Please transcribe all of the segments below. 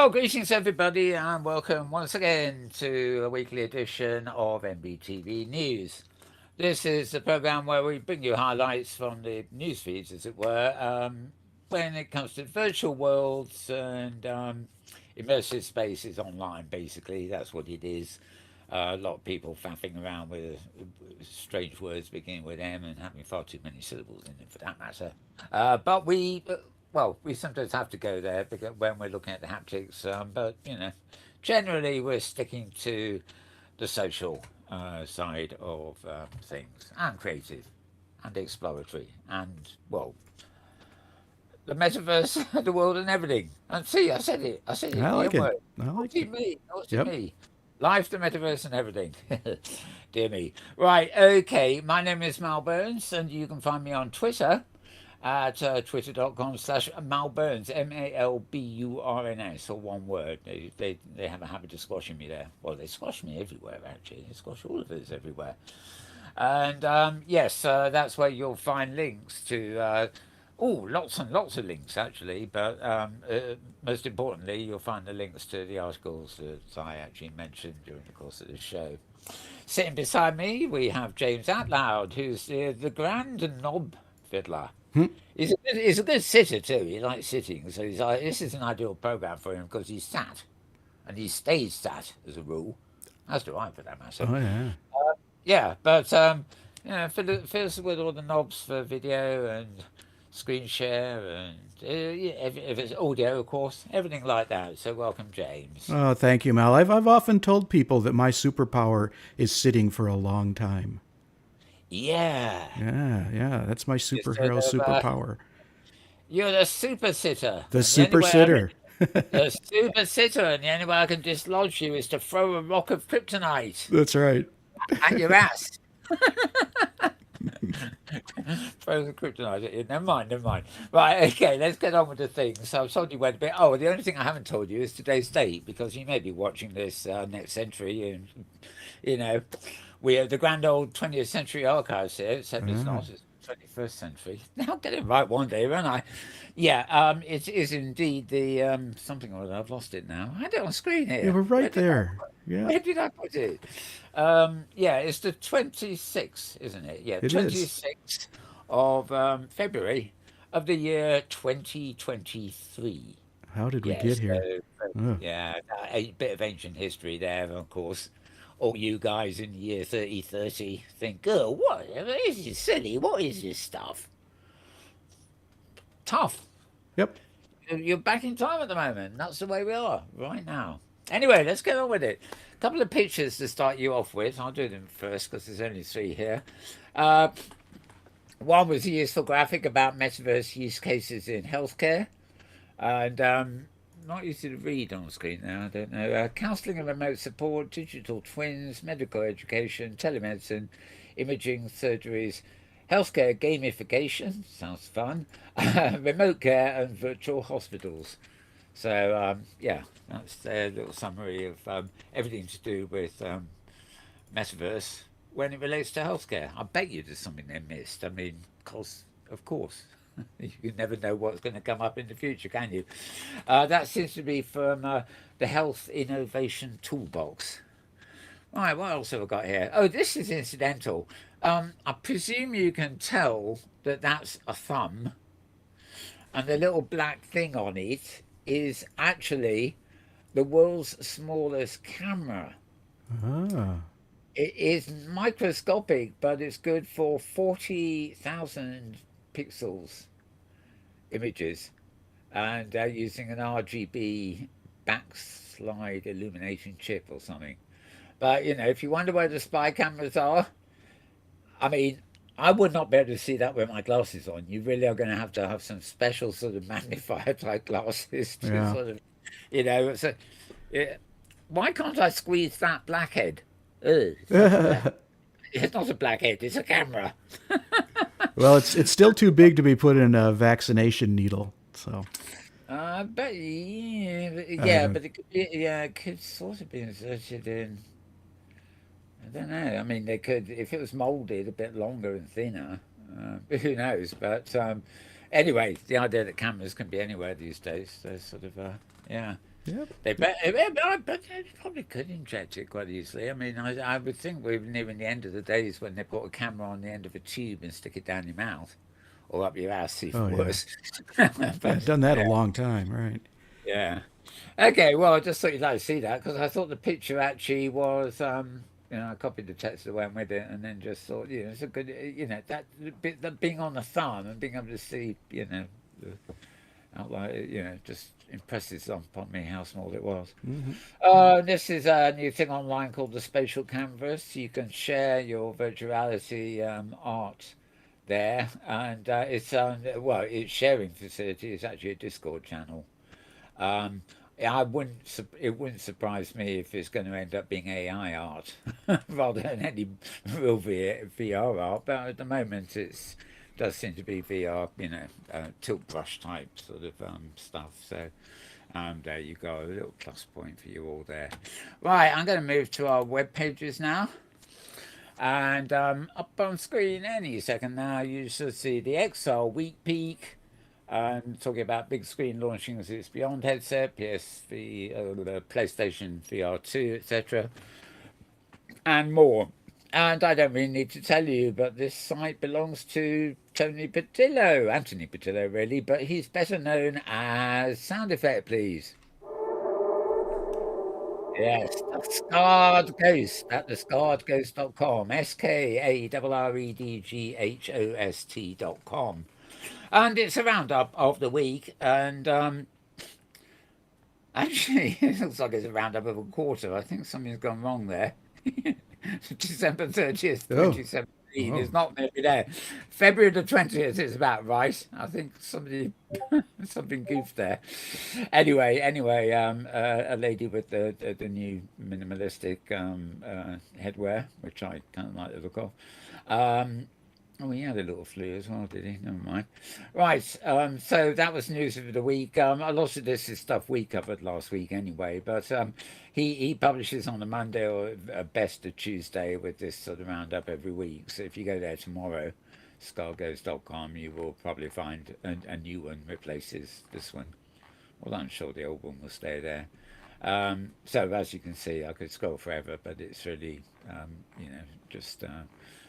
Well, greetings everybody, and welcome once again to a weekly edition of MBTV News. This is the program where we bring you highlights from the news feeds, as it were, when it comes to virtual worlds and immersive spaces online. Basically, that's what it is. A lot of people faffing around with strange words beginning with M and having far too many syllables in it, for that matter. But we sometimes have to go there because when we're looking at the haptics. But generally we're sticking to the social side of things, and creative, and exploratory, and the metaverse, the world, and everything. And see, I said it. I said it. I The like M it. word. I like Naughty it. me. Naughty Yep. me. Life, the metaverse, and everything. Dear me. Right. Okay. My name is Mal Burns, and you can find me on Twitter at twitter.com/Malburns, Malburns, or one word. They have a habit of squashing me there. Well, they squash me everywhere, actually. They squash all of us everywhere. And yes, that's where you'll find links to. Lots and lots of links actually, but most importantly, you'll find the links to the articles that I actually mentioned during the course of the show. Sitting beside me, we have James Atlloud, who's the grand knob fiddler. He's a good sitter too. He likes sitting, so he's like, this is an ideal program for him because he's sat and he stays sat as a rule. As do I, for that matter. Oh yeah. Yeah, but fills with all the knobs for video and screen share and yeah, if it's audio, of course, everything like that. So welcome, James. Oh, thank you, Mal. I've often told people that my superpower is sitting for a long time. Yeah, Yeah. That's my you sort superhero of, superpower. you're the super sitter, The and the only super way I can sitter. the super sitter, and the only way I can dislodge you is to throw a rock of kryptonite That's right. at your ass. Throw the kryptonite at you. Never mind, never mind. Right, okay, let's get on with the things. So I've told you where to be. Oh, the only thing I haven't told you is today's date because you may be watching this next century, and you know, we have the grand old 20th century archives here, except it's Ah. not. It's 21st century. I'll get it right one day, won't I? Yeah, it is indeed the something or other. I've lost it now. I had it on screen Yeah, here. we're right there. Yeah, Where did I put it? Yeah, it's the 26th, isn't it? Yeah, it is. 26th of February of the year 2023. How did we Yes, get here? Oh. yeah, a bit of ancient history there, of course. All you guys in the year 3030 think, oh, what? This is silly. What is this stuff? Tough. Yep. You're back in time at the moment. That's the way we are right now. Anyway, let's get on with it. A couple of pictures to start you off with. I'll do them first because there's only three here. Uh, One was a useful graphic about metaverse use cases in healthcare. And not easy to read on screen now, I don't know. Counselling and remote support, digital twins, medical education, telemedicine, imaging, surgeries, healthcare gamification, sounds fun, remote care, and virtual hospitals. So, yeah, that's their little summary of everything to do with metaverse when it relates to healthcare. I bet you there's something they missed. I mean, of course. You never know what's going to come up in the future, can you? That seems to be from the Health Innovation Toolbox. Right, what else have I got here? Oh, this is incidental. I presume you can tell that that's a thumb, and the little black thing on it is actually the world's smallest camera. Ah. It is microscopic, but it's good for 40,000 pixels images, and using an RGB backslide illumination chip or something. But if you wonder where the spy cameras are, I mean, I would not be able to see that with my glasses on. You really are going to have some special sort of magnifier type glasses to Yeah. sort of, so yeah, why can't I squeeze that blackhead? Ugh, it's not a black. It's not a blackhead. It's a camera. Well, it's still too big to be put in a vaccination needle. So But yeah, I yeah, don't. but it could sort of be inserted in. I don't know. I mean, they could if it was molded a bit longer and thinner. Who knows? But anyway, the idea that cameras can be anywhere these days, they're sort of yeah. Yep. But they probably could inject it quite easily. I mean, I would think we're nearing the end of the days when they put a camera on the end of a tube and stick it down your mouth or up your ass, Oh even yeah. worse. Yeah, But done that a yeah, long time, right? yeah. Okay, well, I just thought you'd like to see that because I thought the picture actually was, I copied the text that went with it and then just thought, it's a good, that bit, that being on the thumb and being able to see, the outline, just impresses upon me how small it was. Hmm. This is a new thing online called the Spatial Canvas. You can share your virtuality art there, and its sharing facility is actually a Discord channel. Um, it wouldn't surprise me if it's going to end up being AI art rather than any real VR art. But at the moment, it's does seem to be VR, tilt brush type sort of stuff. So there you go, a little plus point for you all there. Right, I'm going to move to our web pages now. And up on screen any second now, you should see the XR Week Peak. Talking about big screen launching its Beyond headset, PSV, the PlayStation VR2, etc., and more. And I don't really need to tell you, but this site belongs to Anthony Patillo, really, but he's better known as Sound Effect, please. Yes, the Scarred Ghost at thescarredghost.com. SKARREDGHOST.com. And it's a roundup of the week. And actually, it looks like it's a roundup of a quarter. I think something's gone wrong there. December 30th, Oh, 2017 oh, is not going to be there. February the 20th is about right. I think something goofed there. Anyway, a lady with the new minimalistic headwear, which I kind of like the look of. Um, Oh, he had a little flu as well, did he? Never mind. Right, so that was news of the week. A lot of this is stuff we covered last week anyway, but he publishes on a Monday or best a Tuesday with this sort of roundup every week. So if you go there tomorrow, scargoes.com, you will probably find a new one replaces this one. Well, I'm sure the old one will stay there. So as you can see, I could scroll forever, but it's really, just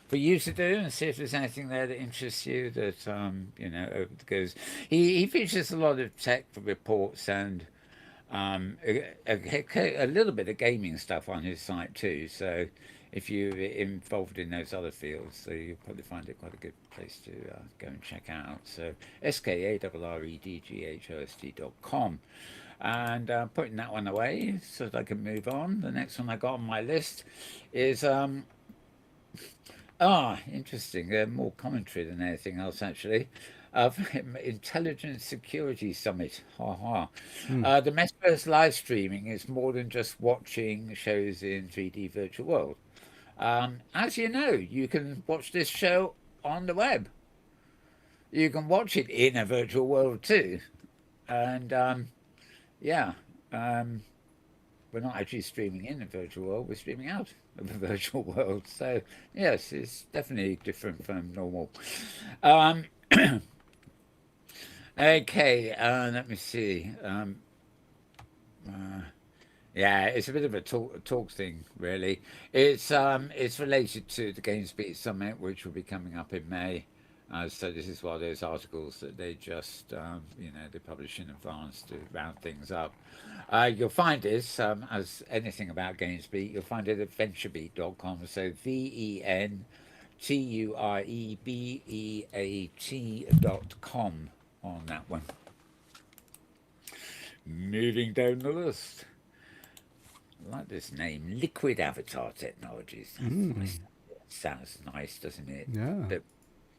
for you to do and see if there's anything there that interests you that, because he features a lot of tech reports and a little bit of gaming stuff on his site too. So if you're involved in those other fields, so you'll probably find it quite a good place to go and check out. So SKARREDGHOST.com. And putting that one away so that I can move on. The next one I got on my list is interesting. More commentary than anything else, actually. Intelligence Security Summit. Ha ha. hmm. The Metaverse live streaming is more than just watching shows in 3D virtual world. As you know, you can watch this show on the web. You can watch it in a virtual world too. And yeah, um, we're not actually streaming in a virtual world, we're streaming out of a virtual world. So, yes, it's definitely different from normal. Um, okay, let me see. Uh, yeah, it's a bit of a talk thing, really. It's related to the GameSpeak Summit, which will be coming up in May. So this is one of those articles that they just, they publish in advance to round things up. You'll find this, as anything about GameSpeak, you'll find it at venturebeat.com. So VENTUREBEAT.com on that one. Moving down the list. I like this name, Liquid Avatar Technologies. That's nice. Sounds nice, doesn't it? Yeah. But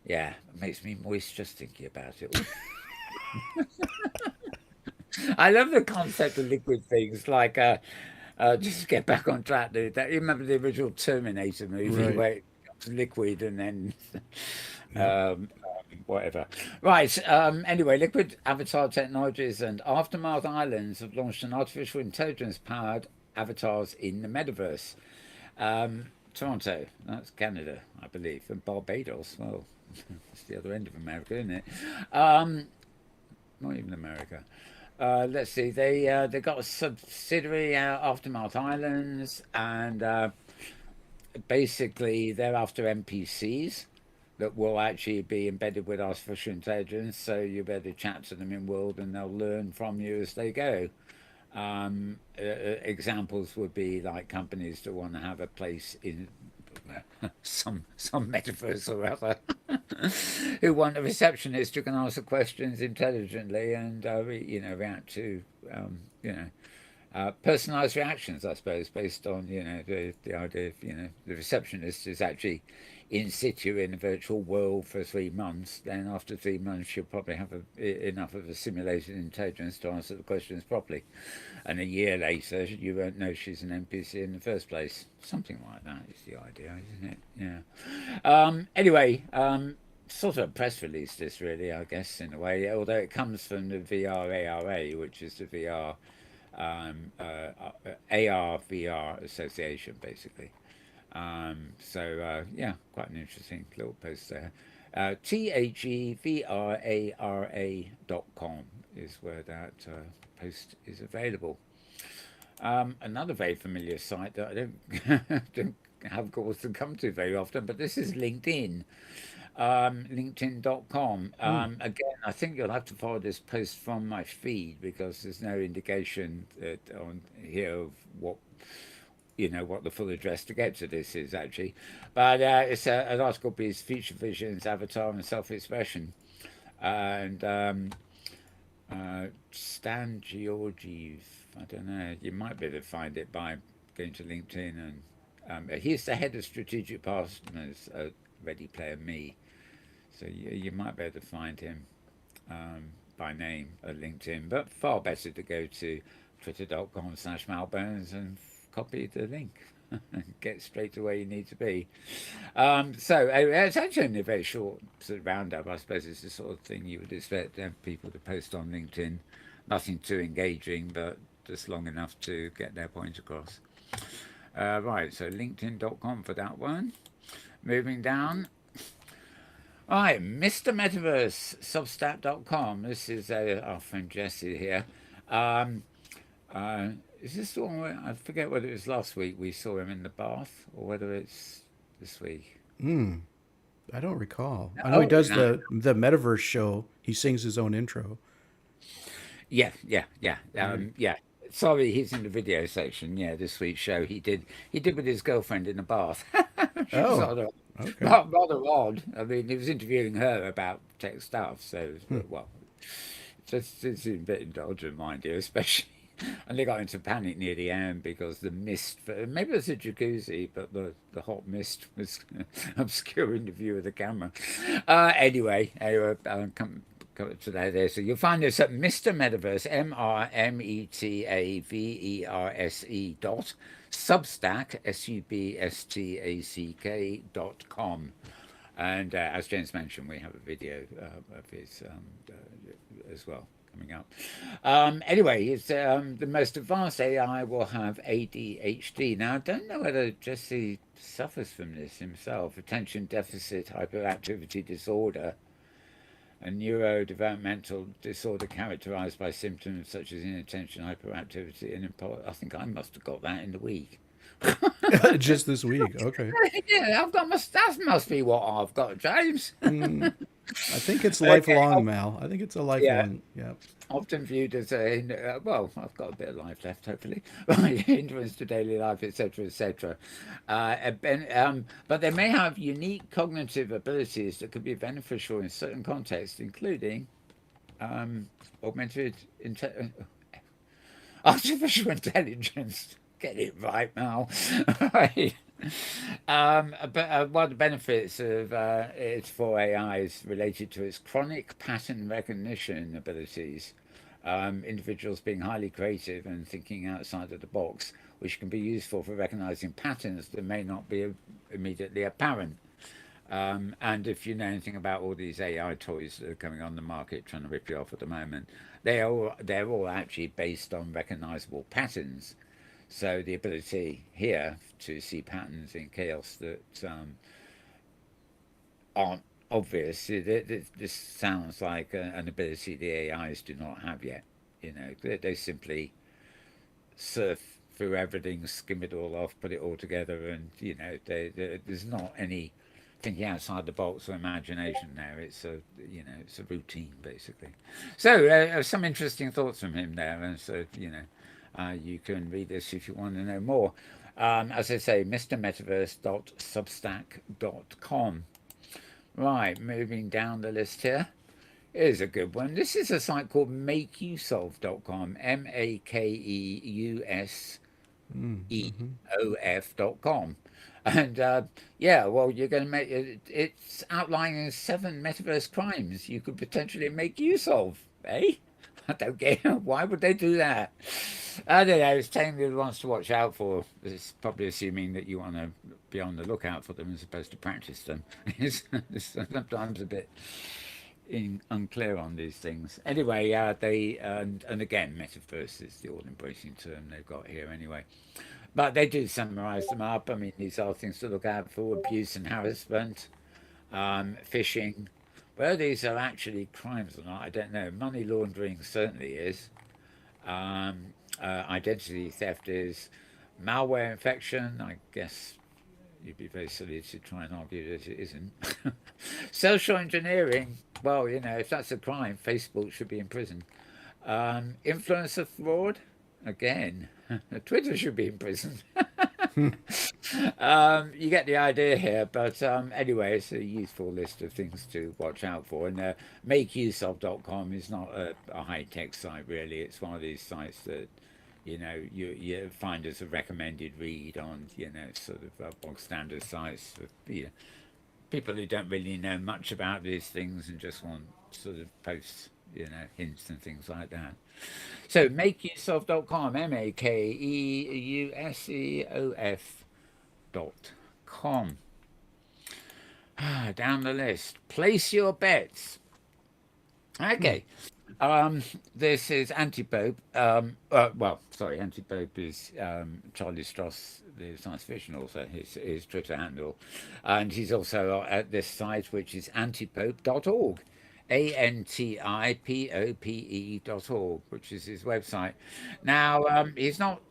yeah, it makes me moist just thinking about it. I love the concept of liquid things. Like, just to get back on track, dude. You remember the original Terminator movie Right. where it becomes liquid and then Yep. whatever. Right. Anyway, Liquid Avatar Technologies and Aftermath Islands have launched an artificial intelligence powered avatars in the metaverse. Toronto, that's Canada, I believe, and Barbados. Well, it's the other end of America, isn't it? Not even America. Let's see. They got a subsidiary Aftermath Islands, and basically they're after NPCs that will actually be embedded with artificial intelligence. So you better chat to them in world, and they'll learn from you as they go. Examples would be like companies that want to have a place in some metaverse or other, who want a receptionist who can answer questions intelligently and react to you know personalized reactions, I suppose, based on the idea of the receptionist is actually in situ in a virtual world for 3 months. Then after 3 months, she'll probably have enough of a simulated intelligence to answer the questions properly, and a year later, you won't know she's an NPC in the first place. Something like that is the idea, isn't it? Yeah. Anyway. Sort of a press release, this really, I guess, in a way, although it comes from the VRARA, which is the AR VR Association, basically. Yeah, quite an interesting little post there. THEVRARA.com is where that post is available. Another very familiar site that I don't have calls to come to very often, but this is LinkedIn. LinkedIn.com. Hmm. Again, I think you'll have to follow this post from my feed because there's no indication that on here of what the full address to get to this is actually. But it's an article piece, future visions, avatar, and self-expression. And Stan Georgiev, I don't know, you might be able to find it by going to LinkedIn. And he's the head of strategic partners at Ready Player Me. So you might be able to find him by name at LinkedIn, but far better to go to twitter.com/Malbones and copy the link and get straight to where you need to be. It's actually only a very short sort of roundup. I suppose it's the sort of thing you would expect people to post on LinkedIn. Nothing too engaging, but just long enough to get their point across. Right, so linkedin.com for that one. Moving down. All right, Mr. Metaverse, substack.com. This is our friend Jesse here. Um, is this the one where, I forget whether it was last week we saw him in the bath or whether it's this week? Hmm. I don't recall. I know he Oh, does no. the metaverse show. He sings his own intro. Yeah. Right. Yeah. Sorry, he's in the video section. Yeah, this week's show he did with his girlfriend in the bath. Which was Oh. rather, Okay. rather odd. I mean, he was interviewing her about tech stuff, so Hmm. well, just it's a bit indulgent, mind you, especially. And they got into panic near the end because the mist, maybe it was a jacuzzi, but the hot mist was obscuring the view of the camera. Anyway, come to that there. So you'll find this at Mr. Metaverse, MRMETAVERSE dot Substack, SUBSTACK.com. And as James mentioned, we have a video of his as well coming up. Anyway, it's the most advanced AI will have ADHD. Now, I don't know whether Jesse suffers from this himself, attention deficit hyperactivity disorder, a neurodevelopmental disorder characterized by symptoms such as inattention, hyperactivity, and I think I must have got that in the week. Just this week. Okay. Yeah, that must be what I've got, James. Hmm. I think it's Okay. lifelong, Mal. I think it's a Yeah, lifelong. Yeah. often viewed as well, I've got a bit of life left, hopefully. Right, hindrance to daily life, etc., etc. But they may have unique cognitive abilities that could be beneficial in certain contexts, including um, augmented artificial intelligence. Get it right now. Right. But one of the benefits of its for AI is related to its chronic pattern recognition abilities. Individuals being highly creative and thinking outside of the box, which can be useful for recognizing patterns that may not be immediately apparent. And if you know anything about all these AI toys that are coming on the market trying to rip you off at the moment, they're all actually based on recognizable patterns. So the ability here to see patterns in chaos that aren't obvious. This sounds like an ability the AIs do not have yet. You know, they simply surf through everything, skim it all off, put it all together, and you know, there's not any thinking outside the box or imagination there. It's a, you know, it's a routine basically. So some interesting thoughts from him there, and so you know, you can read this if you want to know more. As I say, mrmetaverse.substack.com. Right, moving down the list here. Here's a good one. This is a site called makeusolve.com. MAKEUSEOF.com. And yeah, well, you're going to make it, it's outlining 7 metaverse crimes you could potentially make use of, eh? I don't get why would they do that. I don't know. It's telling you the ones to watch out for. It's probably assuming that you want to be on the lookout for them as opposed to practice them. It's sometimes a bit unclear on these things. Anyway, they and again, metaverse is the all-embracing term they've got here. Anyway, but they do summarise them up. I mean, these are things to look out for: abuse and harassment, phishing. Whether these are actually crimes or not, I don't know. Money laundering certainly is. Identity theft is. Malware infection, I guess you'd be very silly to try and argue that it isn't. Social engineering, well, you know, if that's a crime, Facebook should be in prison. Influencer fraud, again, Twitter should be in prison. You get the idea here, but anyway, it's a useful list of things to watch out for. And makeuseof.com is not a high-tech site, really. It's one of these sites that, you know, you find as a recommended read on, you know, sort of bog standard sites for, you know, people who don't really know much about these things and just want sort of posts, you know, hints and things like that. So makeuseof.com, makeuseof.com. Down the list. Place your bets. Okay. This is Antipope. Well, sorry, Antipope is Charlie Stross, the science fiction author, his Twitter handle. And he's also at this site, which is antipope.org. ANTIPOPE.org, which is his website. Now, he's not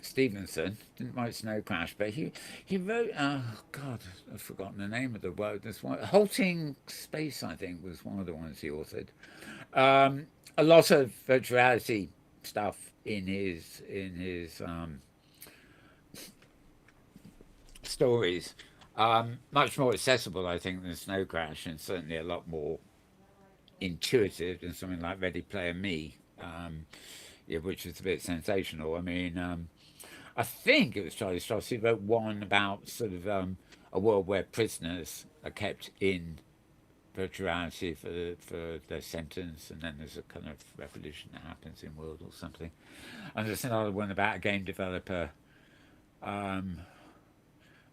Stevenson, didn't write Snow Crash, but he wrote, oh God, I've forgotten the name of the word. This one, Halting Space, I think, was one of the ones he authored. A lot of virtuality stuff in his stories. Much more accessible, I think, than Snow Crash, and certainly a lot more intuitive than something like Ready Player Me, yeah, which is a bit sensational. I mean, I think it was Charlie Stross who wrote one about sort of a world where prisoners are kept in virtuality for their sentence, and then there's a kind of revolution that happens in world or something. And there's another one about a game developer. I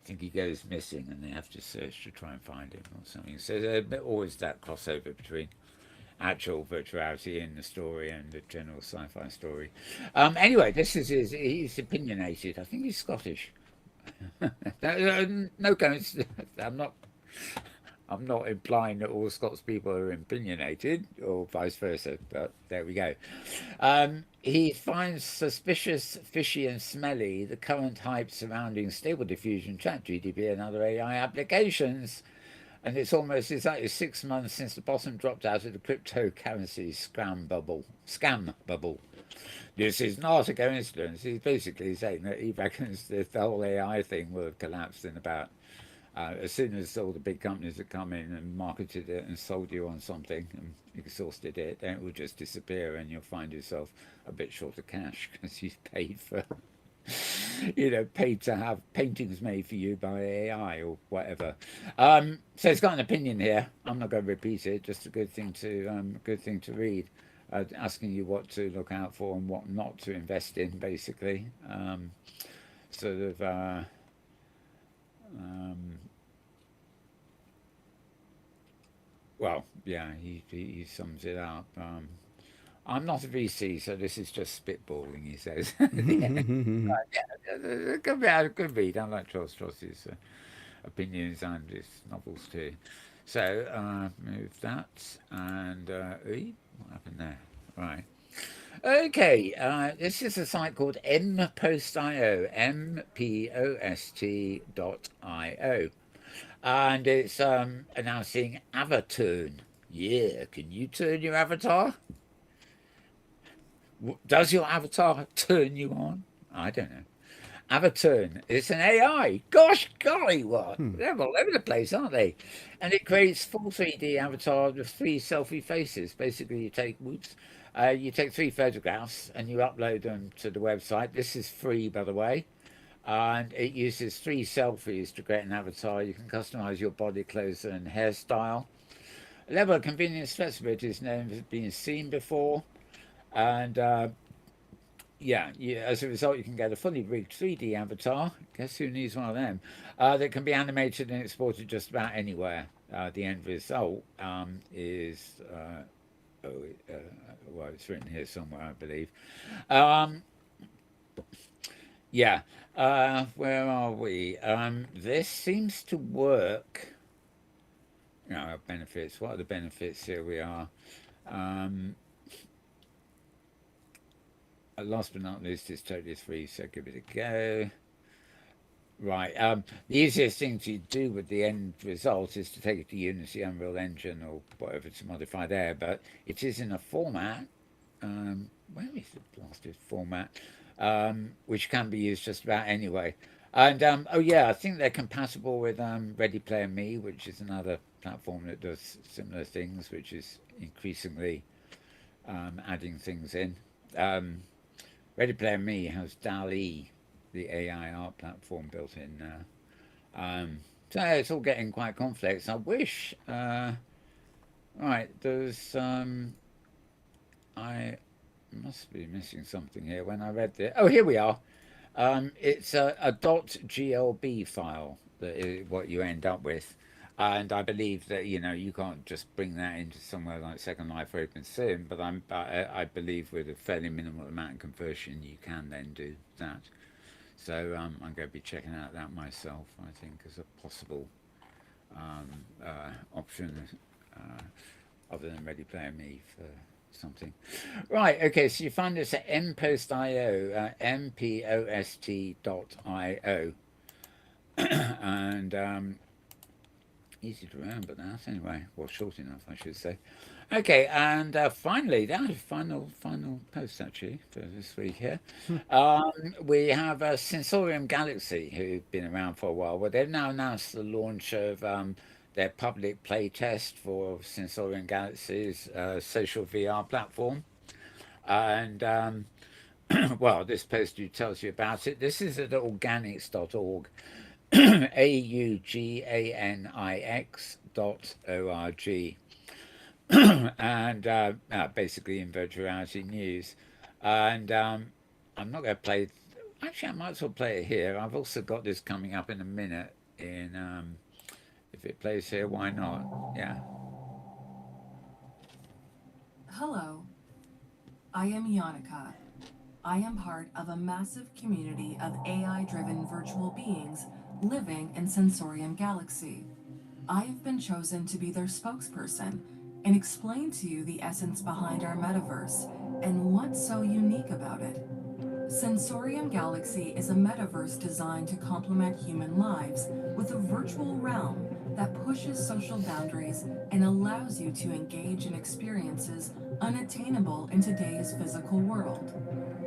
think he goes missing, and they have to search to try and find him or something. So there's always that crossover between actual virtuality in the story and the general sci-fi story. Anyway, this is he's opinionated. I think he's Scottish. No coincidence. I'm not implying that all Scots people are opinionated or vice versa, but there we go. He finds suspicious, fishy and smelly the current hype surrounding Stable Diffusion, ChatGPT and other AI applications. And it's almost exactly 6 months since the bottom dropped out of the cryptocurrency scam bubble. This is not a coincidence. He's basically saying that he reckons that the whole AI thing will have collapsed in about as soon as all the big companies have come in and marketed it and sold you on something and exhausted it, then it will just disappear and you'll find yourself a bit short of cash because you've paid for, you know, paid to have paintings made for you by AI or whatever. So it's got an opinion here. I'm not going to repeat it. Just a good thing to read. Asking you what to look out for and what not to invest in, basically. Sort of. Well, yeah, he sums it up. I'm not a VC, so this is just spitballing, he says. Yeah, good read. I like Tross's opinions and his novels too. So move that and what happened there? Right. Okay, this is a site called mpost.io, mpost.io, and it's announcing Avaturn. Yeah, can you turn your avatar? Does your avatar turn you on? I don't know. Avaturn. It's an AI. Gosh, golly, what? They're all over the place, aren't they? And it creates full 3D avatar with three selfie faces. Basically, you take three photographs and you upload them to the website. This is free, by the way. And it uses three selfies to create an avatar. You can customize your body, clothes, and hairstyle. A level of convenience flexibility is never been seen before. And yeah, as a result, you can get a fully rigged 3D avatar. Guess who needs one of them? That can be animated and exported just about anywhere. The end result is, oh, uh, well, it's written here somewhere, I believe. Um, yeah, where are we? This seems to work. Benefits. What are the benefits? Here we are. Um, last but not least, it's totally free, so give it a go. Right. The easiest thing to do with the end result is to take it to Unity, Unreal Engine, or whatever to modify there. But it is in a format. Where is the blasted format? Which can be used just about anyway. And oh yeah, I think they're compatible with Ready Player Me, which is another platform that does similar things, which is increasingly adding things in. Um, Ready Player Me has DALL-E, the AI art platform, built in now. So it's all getting quite complex. I wish. Right, there's. I must be missing something here when I read this. Oh, here we are. It's a .glb file that is what you end up with. And I believe that you can't just bring that into somewhere like Second Life or OpenSim, but I believe with a fairly minimal amount of conversion you can then do that. So I'm going to be checking out that myself. I think as a possible option other than Ready Player Me for something. Right. Okay. So you find this at mpost.io, mpost.io, and easy to remember that anyway. Well, short enough, I should say. Okay, and finally, that is final post actually for this week here. We have Sensorium Galaxy, who've been around for a while. Well, they've now announced the launch of their public play test for Sensorium Galaxy's social VR platform, and well, this post tells you about it. This is at organics.org, auganix.org, and basically in virtual reality news. And I'm not going to play. Actually, I might as well play it here. I've also got this coming up in a minute. If it plays here, why not? Yeah. Hello, I am Yannicka. I am part of a massive community of AI-driven virtual beings living in Sensorium Galaxy. I have been chosen to be their spokesperson and explain to you the essence behind our metaverse and what's so unique about it. Sensorium Galaxy is a metaverse designed to complement human lives with a virtual realm that pushes social boundaries and allows you to engage in experiences unattainable in today's physical world.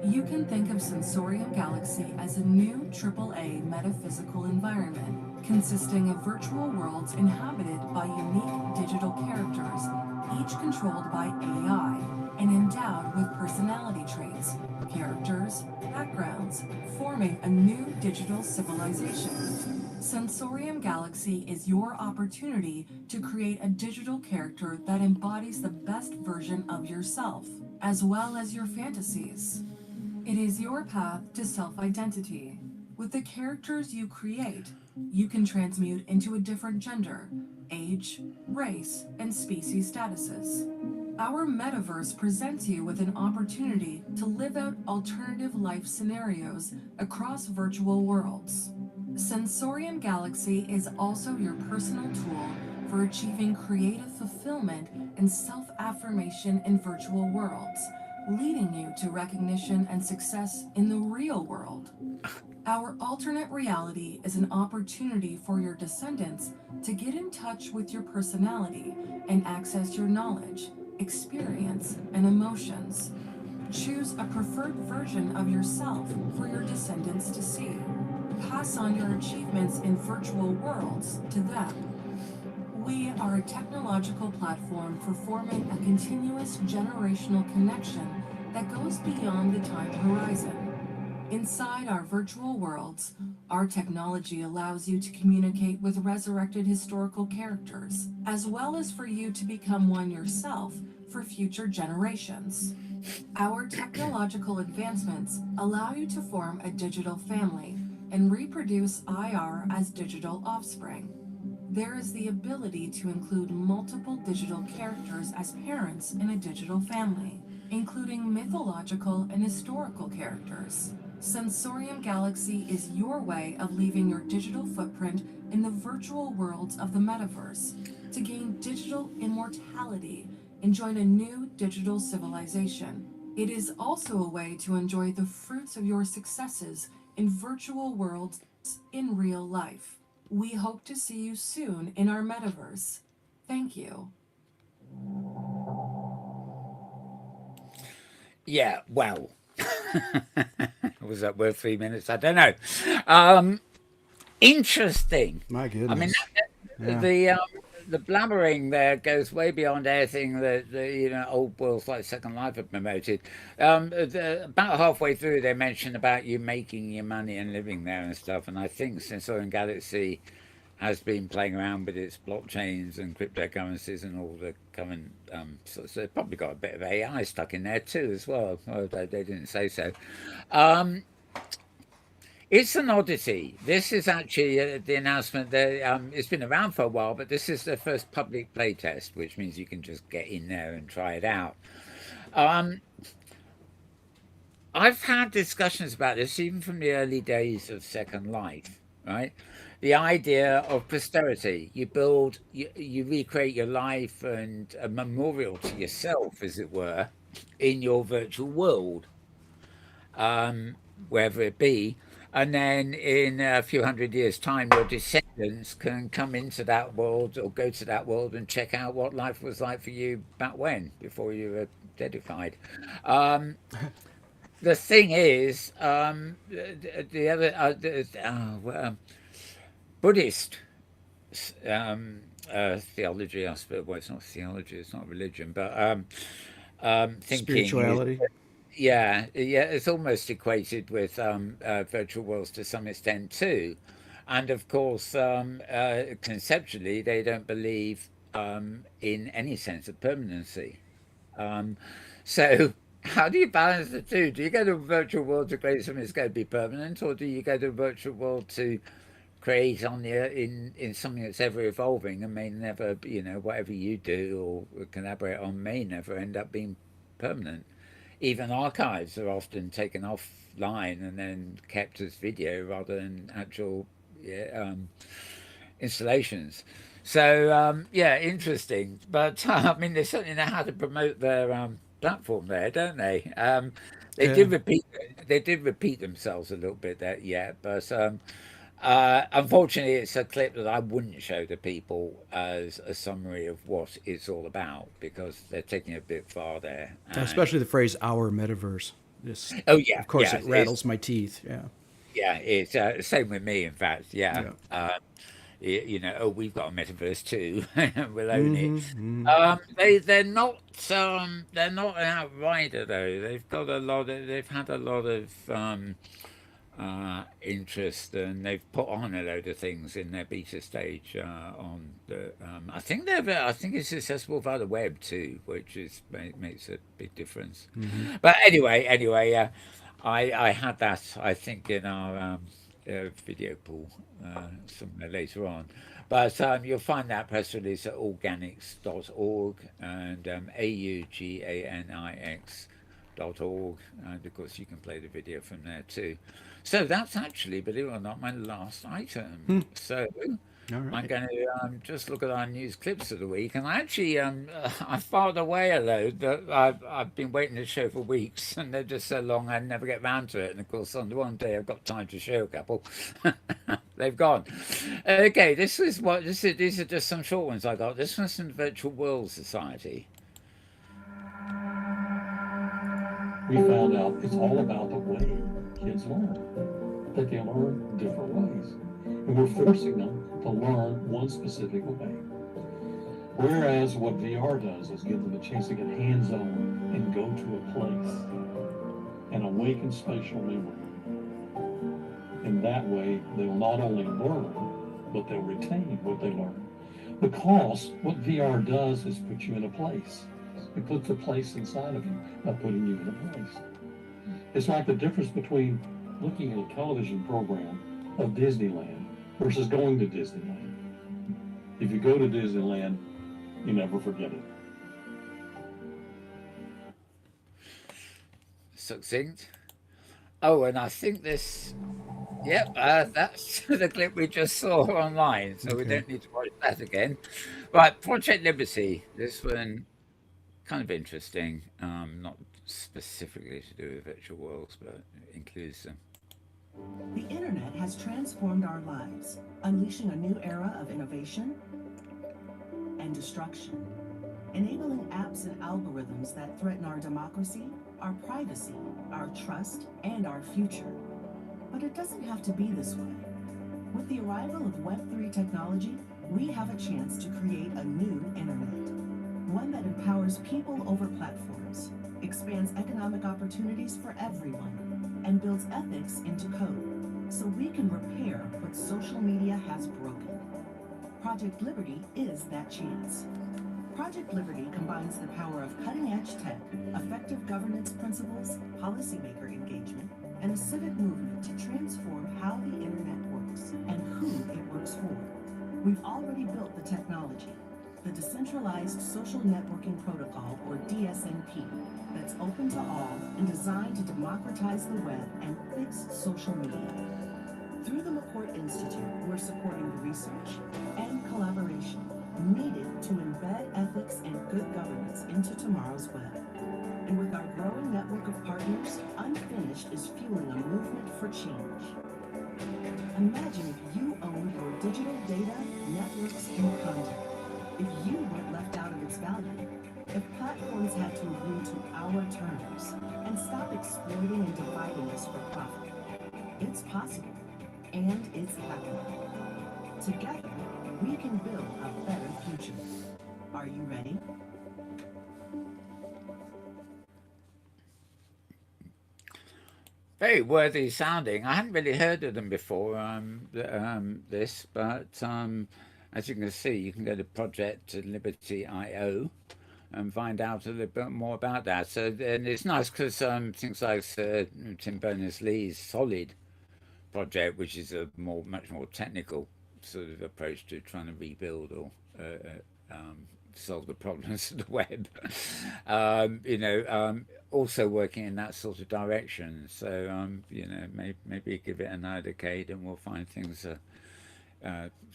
You can think of Sensorium Galaxy as a new AAA metaphysical environment consisting of virtual worlds inhabited by unique digital characters, each controlled by AI and endowed with personality traits, characters, backgrounds, forming a new digital civilization. Sensorium Galaxy is your opportunity to create a digital character that embodies the best version of yourself, as well as your fantasies. It is your path to self-identity. With the characters you create, you can transmute into a different gender, age, race, and species statuses. Our metaverse presents you with an opportunity to live out alternative life scenarios across virtual worlds. Sensorium Galaxy is also your personal tool for achieving creative fulfillment and self-affirmation in virtual worlds, leading you to recognition and success in the real world. Our alternate reality is an opportunity for your descendants to get in touch with your personality and access your knowledge, experience, and emotions. Choose a preferred version of yourself for your descendants to see. Pass on your achievements in virtual worlds to them. We are a technological platform for forming a continuous generational connection that goes beyond the time horizon. Inside our virtual worlds, our technology allows you to communicate with resurrected historical characters, as well as for you to become one yourself for future generations. Our technological advancements allow you to form a digital family and reproduce IR as digital offspring. There is the ability to include multiple digital characters as parents in a digital family, including mythological and historical characters. Sensorium Galaxy is your way of leaving your digital footprint in the virtual worlds of the metaverse to gain digital immortality and join a new digital civilization. It is also a way to enjoy the fruits of your successes in virtual worlds in real life. We hope to see you soon in our metaverse. Thank you. Yeah, well, was that worth 3 minutes? I don't know. Um, Interesting. My I mean, goodness. Yeah. the the blabbering there goes way beyond anything that the old worlds like Second Life have promoted. About halfway through, they mention about you making your money and living there and stuff. And I think Sensorium Galaxy has been playing around with its blockchains and cryptocurrencies and all the current so they've probably got a bit of AI stuck in there too as well. Although they didn't say so. Um, it's an oddity. This is actually the announcement that it's been around for a while, but this is the first public playtest, which means you can just get in there and try it out. Um, I've had discussions about this even from the early days of Second Life, right? The idea of posterity. You build, you recreate your life and a memorial to yourself, as it were, in your virtual world, wherever it be. And then in a few hundred years' time, your descendants can come into that world or go to that world and check out what life was like for you back when, before you were dedified. Um, the thing is, the other Buddhist theology, I suppose. Well, it's not theology; it's not religion, but thinking is, Spirituality. yeah, yeah, it's almost equated with virtual worlds to some extent too. And of course, conceptually, they don't believe in any sense of permanency. Um, so, how do you balance the two? Do you go to a virtual world to create something that's going to be permanent, or do you go to a virtual world to create on the in something that's ever evolving and may never, whatever you do or collaborate on may never end up being permanent? Even archives are often taken offline and then kept as video rather than actual, yeah, installations. So yeah, interesting. But I mean, they certainly know how to promote their platform there, don't they? They Yeah. did repeat they did repeat themselves a little bit there, yeah. But unfortunately, it's a clip that I wouldn't show to people as a summary of what it's all about because they're taking it a bit far there. And Especially the phrase "our metaverse." Just, oh yeah, of course, yeah, it rattles my teeth. Yeah. it's same with me. In fact, yeah. Yeah. Oh, we've got a metaverse too. We'll own it. Mm-hmm. They're not an outrider though. They've had a lot of interest, and they've put on a load of things in their beta stage on the. I think it's accessible via the web too, which makes a big difference. Mm-hmm. But anyway, I had that I think in our video pool somewhere later on. But you'll find that press release at organics.org and auganix.org. And of course, you can play the video from there too. So that's actually, believe it or not, my last item. So All I'm right. going to just look at our news clips of the week, and I actually I filed away a load that I've been waiting to show for weeks, and they're just so long I never get round to it. And of course, on the one day I've got time to show a couple, they've gone. Okay, these are just some short ones I got. This one's from the Virtual World Society. We found out it's all about the way kids learn, that they learn different ways. And we're forcing them to learn one specific way. Whereas what VR does is give them a chance to get hands-on and go to a place and awaken spatial memory. And that way, they'll not only learn, but they'll retain what they learn. Because what VR does is put you in a place. It puts a place inside of you by putting you in a place. It's like the difference between looking at a television program of Disneyland versus going to Disneyland. If you go to Disneyland, you never forget it. Succinct. Oh, and I think this. Yep, that's the clip we just saw online, so we don't need to watch that again. Right, Project Liberty. This one, kind of interesting. Not specifically to do with virtual worlds, but it includes them. The internet has transformed our lives, unleashing a new era of innovation and destruction, enabling apps and algorithms that threaten our democracy, our privacy, our trust, and our future. But it doesn't have to be this way. With the arrival of Web3 technology, we have a chance to create a new internet, one that empowers people over platforms, expands economic opportunities for everyone, and builds ethics into code, so we can repair what social media has broken. Project Liberty is that chance. Project Liberty combines the power of cutting-edge tech, effective governance principles, policymaker engagement, and a civic movement to transform how the internet works and who it works for. We've already built the technology, the Decentralized Social Networking Protocol, or DSNP, that's open to all and designed to democratize the web and fix social media. Through the McCourt Institute, we're supporting the research and collaboration needed to embed ethics and good governance into tomorrow's web. And with our growing network of partners, Unfinished is fueling a movement for change. Imagine if you owned your digital data, networks, and content. If you weren't left out of its value. If platforms had to agree to our terms and stop exploiting and dividing us for profit. It's possible, and it's happening. Together, we can build a better future. Are you ready? Very worthy sounding. I hadn't really heard of them before, this, but as you can see, you can go to Project Liberty.io and find out a little bit more about that. So, and it's nice because things like Tim Berners-Lee's Solid project, which is a much more technical sort of approach to trying to rebuild or solve the problems of the web. Also working in that sort of direction. So maybe give it another decade, and we'll find things.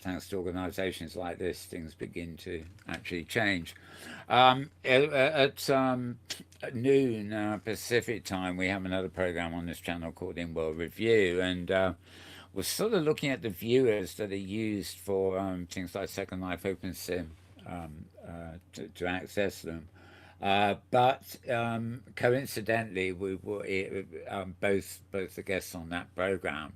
Thanks to organisations like this, things begin to actually change. At noon Pacific time, we have another program on this channel called In World Review, and we're sort of looking at the viewers that are used for things like Second Life OpenSim to access them. But coincidentally, we both the guests on that program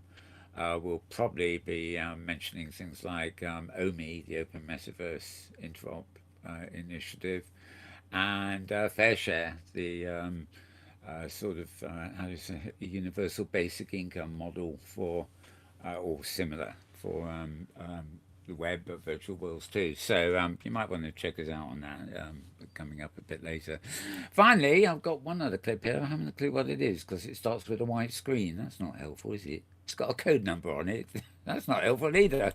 will probably be mentioning things like OMI, the Open Metaverse Interop Initiative, and FairShare, the sort of how do you say, universal basic income model for or similar for the web, but virtual worlds too. So you might want to check us out on that coming up a bit later. Finally, I've got one other clip here. I haven't a clue what it is because it starts with a white screen. That's not helpful, is it? It's got a code number on it. That's not helpful either.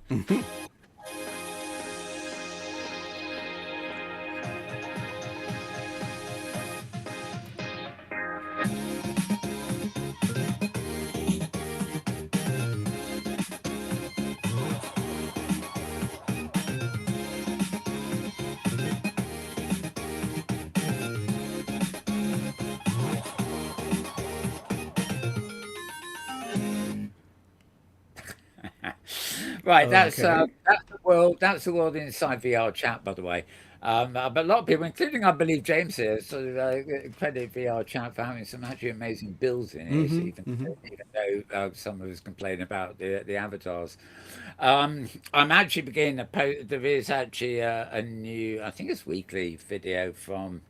Right, Okay. that's the world. That's the world inside VR chat, by the way. But a lot of people, including I believe James here, sort of credit VR chat for having some actually amazing builds in it, Mm-hmm. even Mm-hmm. even though some of us complain about the avatars. I'm actually beginning to post. There is actually a new, I think it's weekly video from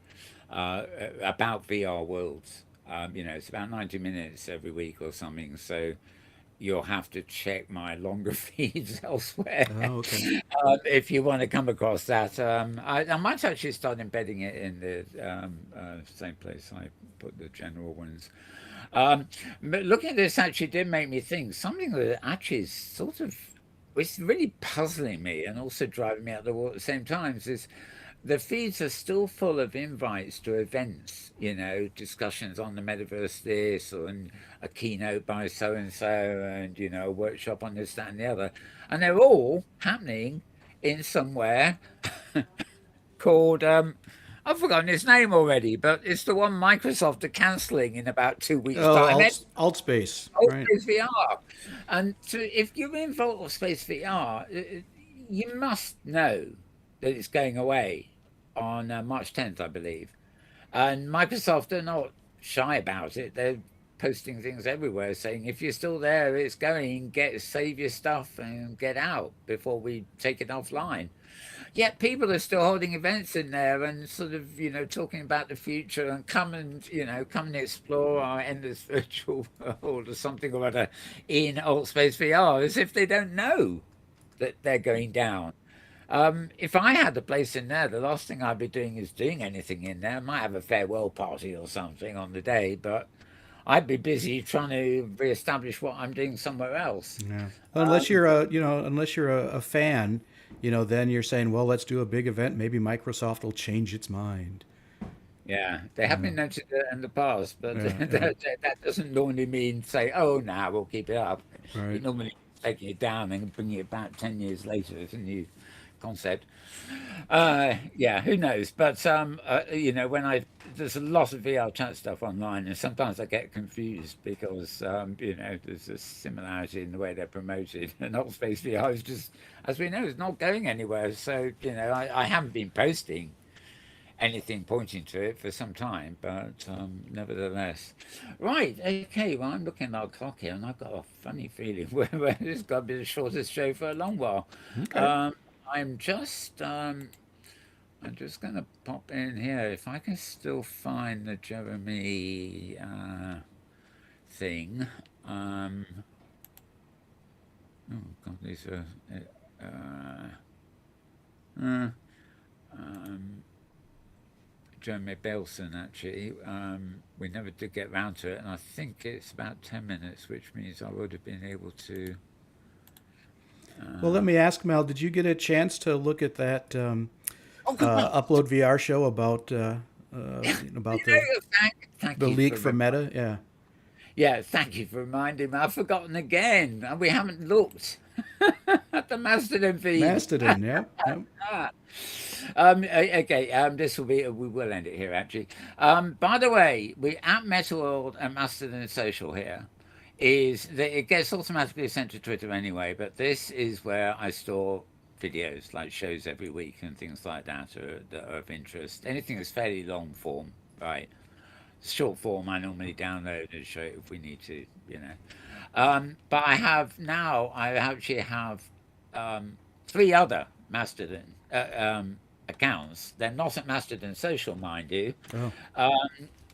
about VR worlds. It's about 90 minutes every week or something. So you'll have to check my longer feeds elsewhere Oh, okay. if you want to come across that. I might actually start embedding it in the same place I put the general ones. But looking at this actually did make me think something that actually is sort of it's really puzzling me and also driving me out the wall at the same time is the feeds are still full of invites to events, discussions on the metaverse, this, or a keynote by so and so, and a workshop on this, that, and the other, and they're all happening in somewhere called I've forgotten its name already, but it's the one Microsoft are cancelling in about 2 weeks' Oh, time. alt space, Alt right? Space VR, and so if you're in Alt Space VR, you must know that it's going away on March 10th, I believe. And Microsoft are not shy about it. They're posting things everywhere saying if you're still there, it's going, save your stuff and get out before we take it offline. Yet people are still holding events in there and sort of, talking about the future and come and explore our endless virtual world or something or other in Alt Space VR as if they don't know that they're going down. If I had a place in there, the last thing I'd be doing is doing anything in there. I might have a farewell party or something on the day, but I'd be busy trying to reestablish what I'm doing somewhere else. Yeah. Unless you're a fan, then you're saying, well, let's do a big event. Maybe Microsoft will change its mind. Yeah, they have Yeah. been noted in the past, but Yeah. Yeah. that doesn't normally mean say, "Oh, now we'll keep it up." It Right. normally means taking it down and bringing it back 10 years later as a new concept. Yeah, who knows? But when there's a lot of VR chat stuff online, and sometimes I get confused because there's a similarity in the way they're promoted, and Old Space VR is just, as we know, is not going anywhere. So I haven't been posting anything pointing to it for some time, but nevertheless. Right, okay, well, I'm looking at our clock here, and I've got a funny feeling where this is going to be the shortest show for a long while. Okay. I'm just going to pop in here if I can still find the Jeremy thing. Oh God, these are. Jeremy Belson, actually. We never did get round to it, and I think it's about 10 minutes, which means I would have been able to. Well, let me ask Mel. Did you get a chance to look at that Oh, good one. Upload VR show about Thank the you leak for from Meta? Yeah. yeah, thank you for reminding me. I've forgotten again, and we haven't looked at the Mastodon feed. Mastodon. Yep. Yep. Okay, we will end it here actually. By the way, we at Metaworld and Mastodon Social here is that it gets automatically sent to Twitter anyway, but this is where I store videos like shows every week and things like that are of interest. Anything that's fairly long form, right? Short form I normally download and show it if we need to. But I actually have 3 other Mastodon accounts. They're not at Mastodon Social, mind you. Oh.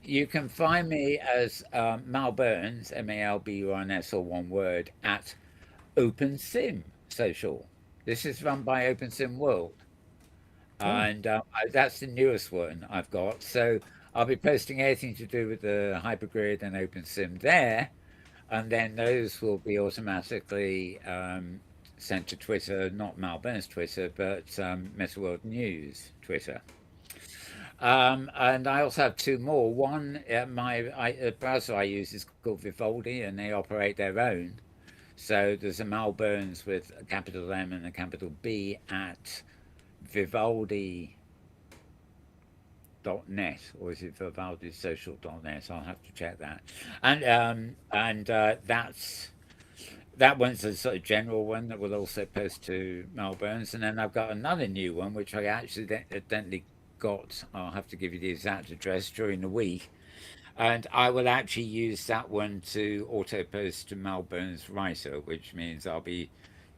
You can find me as Mal Burns, MALBURNS, all one word, at OpenSim Social. This is run by OpenSim World. And that's the newest one I've got. So I'll be posting anything to do with the hypergrid and OpenSim there, and then those will be automatically sent to Twitter, not Malburn's Twitter, but Metaworld News Twitter. And I also have 2 more. One, the browser I use is called Vivaldi, and they operate their own. So there's a Malburns with a capital M and a capital B at Vivaldi.net, or is it vivaldisocial.net? I'll have to check that. And that's that one's a sort of general one that will also post to Melbourne's, and then I've got another new one which I accidentally got. I'll have to give you the exact address during the week, and I will actually use that one to auto post to Melbourne's writer, which means I'll be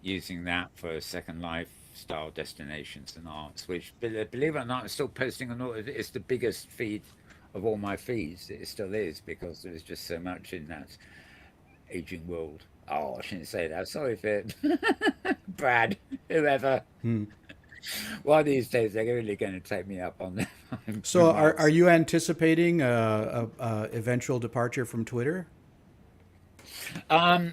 using that for Second Life style destinations and arts. Which, believe it or not, I'm still posting on all. It's the biggest feed of all my feeds. It still is because there's just so much in that aging world. Oh, I shouldn't say that. Sorry for Brad, whoever. Hmm. One of these days, they're really going to take me up on that. So are you anticipating a eventual departure from Twitter? Um,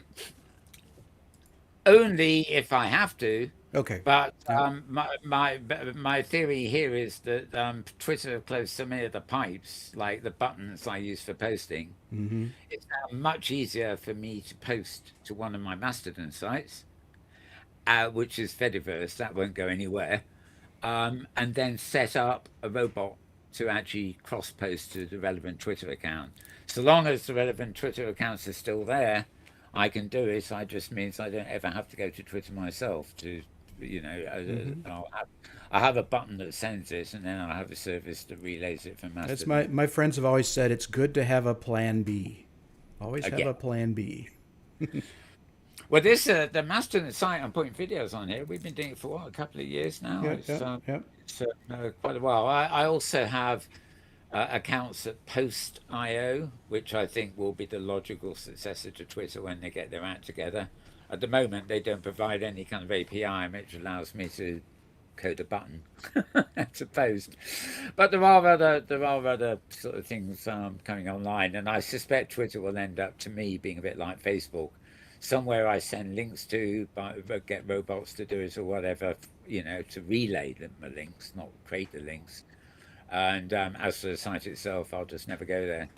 only if I have to. Okay. But Yeah. my theory here is that Twitter have closed so many of the pipes, like the buttons I use for posting. Mm-hmm. It's now much easier for me to post to one of my Mastodon sites, which is Fediverse. That won't go anywhere. And then set up a robot to actually cross post to the relevant Twitter account. So long as the relevant Twitter accounts are still there, I can do it. I just means I don't ever have to go to Twitter myself to, Mm-hmm. I have a button that sends it, and then I have a service that relays it from That's Mastodon. my friends have always said it's good to have a plan B. Always have Again. a plan B. Well, this the Mastodon site I'm putting videos on here. We've been doing it for what, a couple of years now. Yeah, yeah, yeah. It's quite a while. I also have accounts at Post.io, which I think will be the logical successor to Twitter when they get their act together. At the moment, they don't provide any kind of API, which allows me to code a button to post. But there are other sort of things coming online, and I suspect Twitter will end up, to me, being a bit like Facebook. Somewhere I send links to, but get robots to do it or whatever, to relay them the links, not create the links. And as for the site itself, I'll just never go there.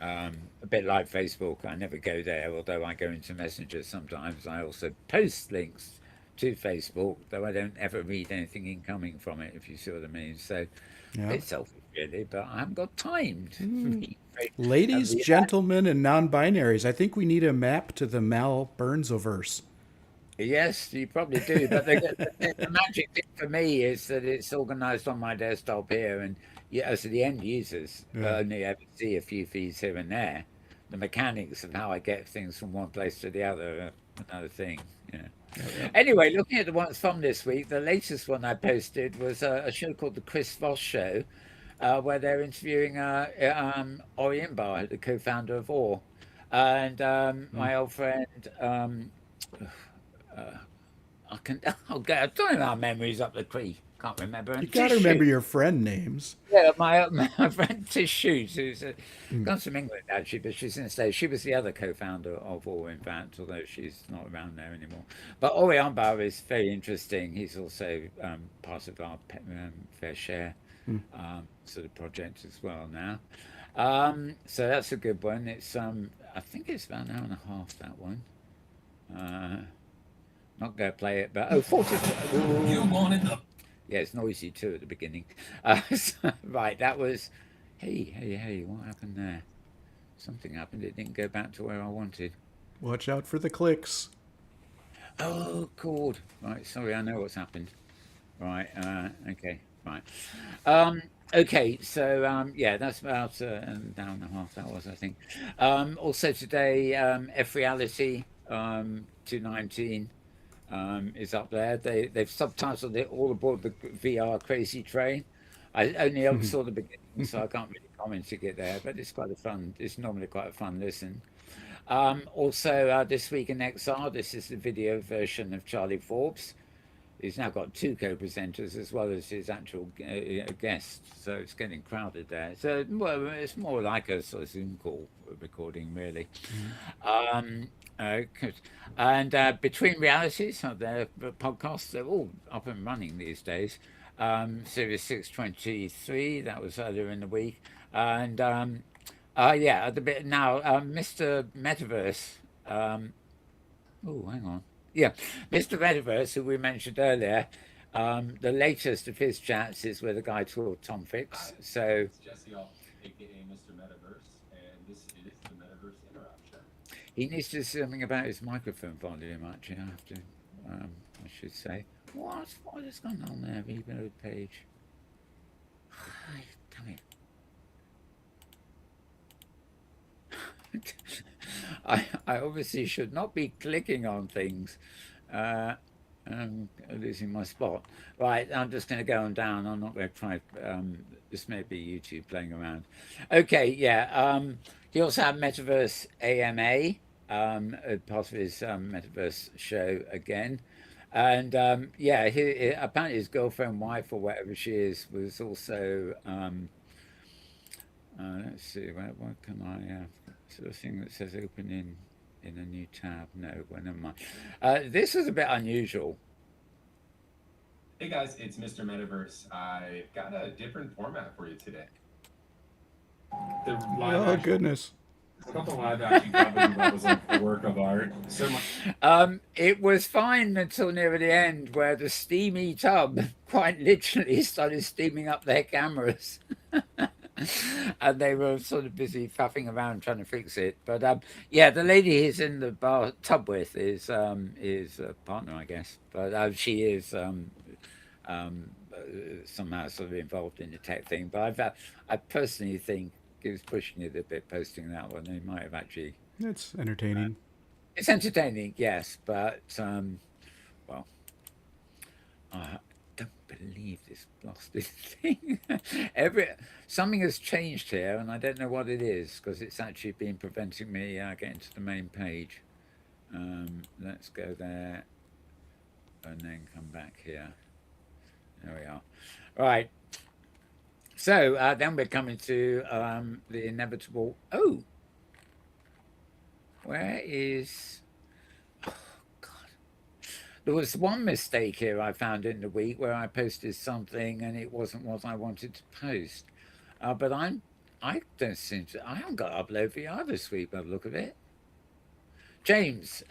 A bit like Facebook, I never go there, although I go into Messenger sometimes. I also post links to Facebook, though I don't ever read anything incoming from it, if you see what I mean. So Yeah. it's selfish, really, but I haven't got time to read. Ladies, gentlemen, and non-binaries. I think we need a map to the Mal Burnsoverse. Yes, you probably do. But the magic thing for me is that it's organized on my desktop here. And yeah, so the end users Yeah. only ever see a few feeds here and there. The mechanics of how I get things from one place to the other are another thing. Anyway, looking at the ones from this week, the latest one I posted was a show called The Chris Voss Show, where they're interviewing Ori Imbar, the co-founder of OR. And my old friend, I don't know, our memories up the creek. Can't remember. You And got to Tish remember Shoot. your friend names. Yeah, my friend Tish Shoot, who's Mm. comes from England actually, but she's in the States. She was the other co-founder of OR, in fact, although she's not around there anymore. But Ori Ambar is very interesting. He's also part of our Fair Share Mm. sort of project as well now. So that's a good one. It's I think it's about an hour and a half, that one. Uh, Not going to play it, but 40. You wanted the Yeah, it's noisy too at the beginning. Right, that was. Hey, what happened there? Something happened. It didn't go back to where I wanted. Watch out for the clicks. Oh, God. Right, sorry, I know what's happened. Right, okay, right. Okay, so yeah, that's about an hour and a half, that was, I think. Also today, F Reality 219 is up there. They've subtitled it All Aboard the VR Crazy Train. I only ever saw the beginning, so I can't really comment to get there, but it's normally quite a fun listen. Also, This Week in XR, this is the video version of Charlie Forbes. He's now got two co-presenters as well as his actual guests, so it's getting crowded there. So well, it's more like a sort of Zoom call recording, really. Good. And Between Realities, their podcasts, they're all up and running these days. Series 623, that was earlier in the week. And yeah, at the bit now, Mr. Metaverse. Oh, hang on. Yeah, Mr. Metaverse, who we mentioned earlier, the latest of his chats is with a guy called Tom Fix. So Jesse, aka Mr. Metaverse, and this is the Metaverse Interrupt Show. He needs to do something about his microphone volume, actually, I should say. What has gone on there? Reload page. Ay, damn it. I obviously should not be clicking on things. I'm losing my spot. Right, I'm just going to go on down. I'm not going to try. This may be YouTube playing around. Okay, yeah. He also had Metaverse AMA, part of his Metaverse show again. And yeah, apparently his girlfriend, wife, or whatever she is, was also. Let's see, what can I. Sort of thing that says open in a new tab. No, well, never mind. This is a bit unusual. Hey guys, it's Mr. Metaverse. I've got a different format for you today. The live Oh action, goodness. a couple live action comedy that was like a work of art. So much. It was fine until near the end, where the steamy tub quite literally started steaming up their cameras. And they were sort of busy faffing around trying to fix it. But yeah, the lady he's in the tub with is a partner, I guess. But she is somehow sort of involved in the tech thing. But I personally think he was pushing it a bit, posting that one. They might have actually. It's entertaining. It's entertaining, yes, but well, I don't believe this blasted thing. Something has changed here, and I don't know what it is because it's actually been preventing me getting to the main page. Let's go there, and then come back here. There we are. Right. So then we're coming to the inevitable. Oh, where is? Oh God! There was one mistake here I found in the week where I posted something and it wasn't what I wanted to post. But I don't seem to. I haven't got Upload VR this week by the look of it. James,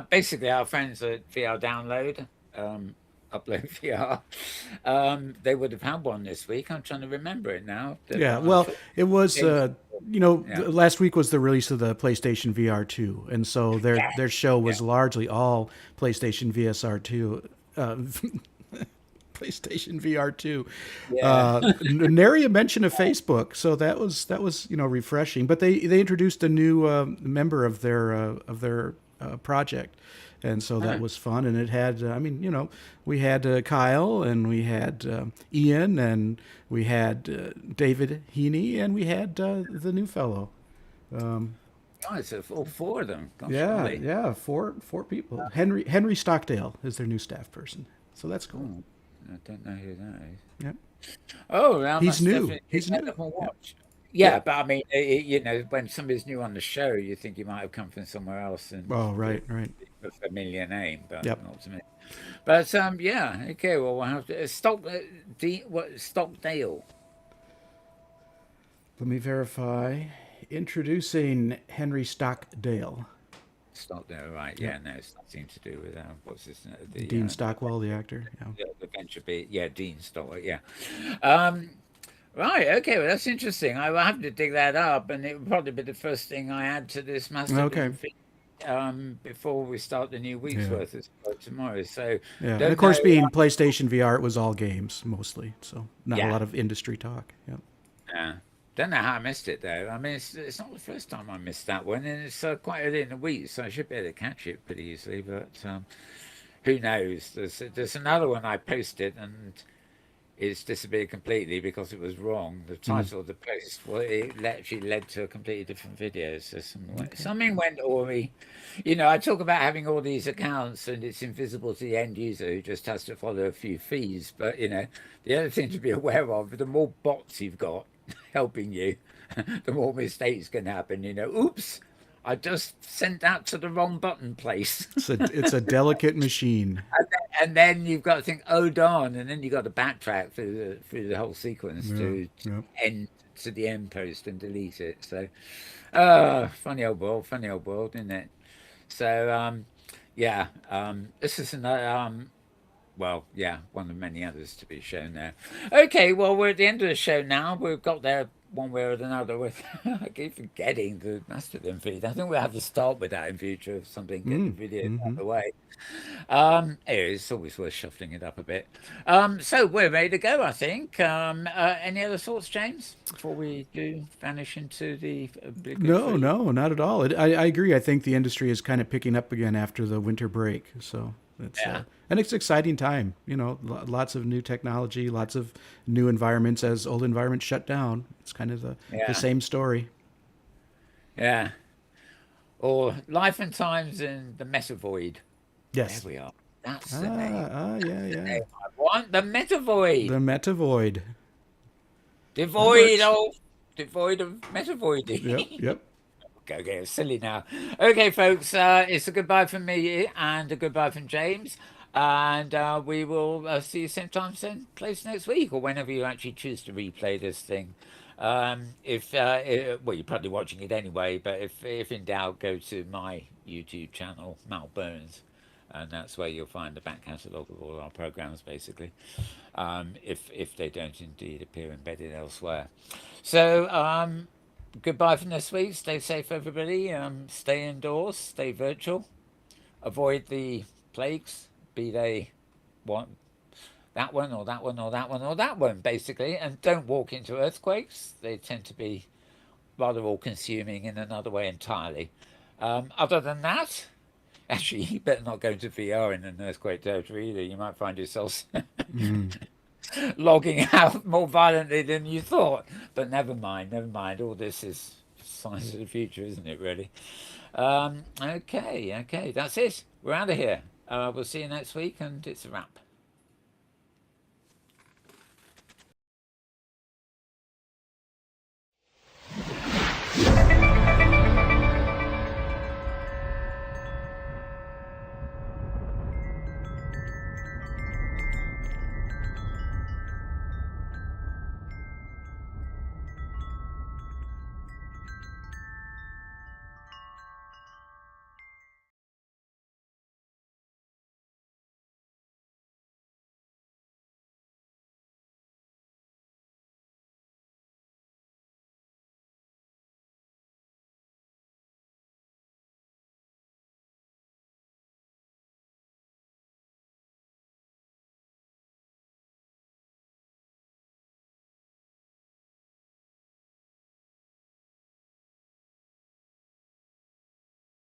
basically our friends at VR Download, Upload VR, they would have had one this week. I'm trying to remember it now. Yeah, well, it was, Yeah. last week was the release of the PlayStation VR 2, and so their show was largely all PlayStation VSR 2, PlayStation VR 2. Yeah. Nary a mention of Facebook, so that was refreshing. But they introduced a new member of their project, and so that was fun. And it had, we had Kyle, and we had Ian, and we had David Heaney, and we had the new fellow. Nice, all four of them. Gosh, Yeah, golly. yeah, four people. Henry Stockdale is their new staff person, so that's cool. Oh, I don't know who that is. Yep. Oh, well, He's that's new. definitely He's new. a watch. Yeah, but I mean, when somebody's new on the show, you think you might have come from somewhere else and Oh, right. a familiar name, but Yep. not to me. But yeah, okay. Well, we'll have to Stockdale. Let me verify. Introducing Henry Stockdale. Stockdale, right? Yeah, no, it's nothing to do with what's his name? Dean Stockwell, the actor. Yeah. The venture bit. Yeah, Dean Stockwell. Yeah. Right. Okay. Well, that's interesting. I will have to dig that up, and it will probably be the first thing I add to this master Okay. before we start the new week's Yeah. worth of tomorrow. So Yeah. And don't of course, know- being PlayStation VR, it was all games mostly, so not Yeah. a lot of industry talk. Yeah. Yeah. Don't know how I missed it though. I mean, it's not the first time I missed that one, and it's quite early in the week, so I should be able to catch it pretty easily. But who knows? There's another one I posted, and it's disappeared completely because it was wrong. The title of the post, well, it actually led to a completely different video. So something went awry. I talk about having all these accounts and it's invisible to the end user who just has to follow a few fees. But the other thing to be aware of, the more bots you've got helping you, the more mistakes can happen. Oops, I just sent that to the wrong button place. It's a delicate machine. And then you've got to think, oh darn, and then you've got to backtrack through the whole sequence to end to the end post and delete it. So, funny old world, isn't it? So, this is another Well, yeah, one of many others to be shown there. Okay, well, we're at the end of the show now. We've got there one way or another. With I keep forgetting the Mastodon feed. I think we'll have to start with that in future if something get the video out of the way. It's always worth shuffling it up a bit. So we're ready to go, I think. Any other thoughts, James, before we do vanish into the No, no, not at all. I agree. I think the industry is kind of picking up again after the winter break. So it's and it's an exciting time. You know, lots of new technology, lots of new environments as old environments shut down. It's kind of the same story. Yeah. Or Life and Times in the Metavoid. Yes. There we are. That's the name. Yeah. I want the Metavoid. The Metavoid. Devoid of Metavoid. Yep. Okay, it's silly now. Okay, folks, it's a goodbye from me and a goodbye from James. And we will see you same time, same place next week, or whenever you actually choose to replay this thing. Well, you're probably watching it anyway, but if in doubt, go to my YouTube channel, Mal Burns, and that's where you'll find the back catalogue of all our programs, basically, if they don't indeed appear embedded elsewhere. So, goodbye from this week. Stay safe, everybody. Stay indoors, stay virtual, avoid the plagues, be they that one or that one or that one or that one, basically, and don't walk into earthquakes. They tend to be rather all-consuming in another way entirely. Other than that, actually, you better not go into VR in an earthquake territory either. You might find yourselves logging out more violently than you thought. But never mind. All this is signs of the future, isn't it, really? Okay, that's it. We're out of here. We'll see you next week, and it's a wrap.